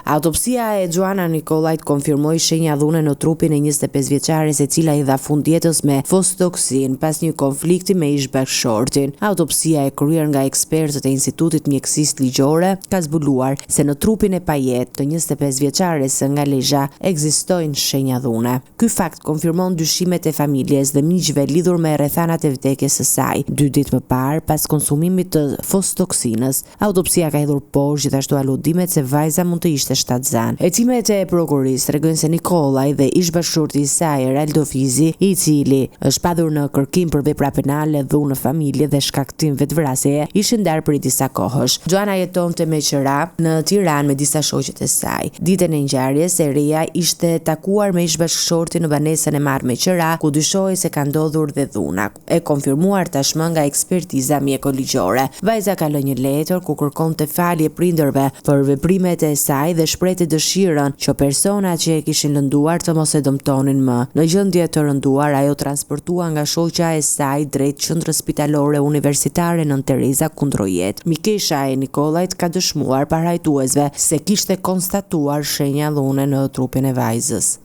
Autopsia e Joana Nikolajt konfirmoi shenja dhune në trupin e 25 vjeçares e cila i dha fund jetës me fostoksin pas një konflikti me ish-bashkëshortin. Autopsia e kryer nga ekspertët e Institutit Mjekësisë Ligjore ka zbuluar se në trupin e pajet të 25 vjeçares nga Lezhë ekzistojnë shenja dhune. Ky fakt konfirmon dyshimet e familjes dhe miqve lidhur me rrethanat e vdekjes së saj. 2 ditë më parë, pas konsumimit të fostoksinës, autopsia ka hedhur poshtë gjithashtu aludimet se vajza mund të ishte shtatzan. Hecimet e prokurisë tregojnë se Nikolaj dhe ish-bashkëshorti i saj, Eraldo Fizi, i cili është padhur në kërkim për vepra penale, dhunë në familje dhe shkaktim vetvrasjeje, ishin ndarë për disa kohësh. Joana jetonte me qira në Tiranë me disa shoqet e saj. Ditën e ngjarjes, Eria ishte takuar me ish-bashkëshortin në banesën e marrë me qira, ku dyshohej se ka ndodhur dhe dhuna, e konfirmuar tashmë nga ekspertiza mjekoligjore. Vajza ka lënë një letër ku kërkonte falje prindërve për veprimet e saj dhe shprehte dëshirën që personat që e kishin lënduar të mos e dëmtonin më. Në gjendje të rënduar, ajo transportua nga shoqja e saj drejt qendrës spitalore universitare Nën Tereza Kundrojet. Mikesha e Nikolajt ka dëshmuar parajtuesve se kishte konstatuar shenja dhune në trupin e vajzës.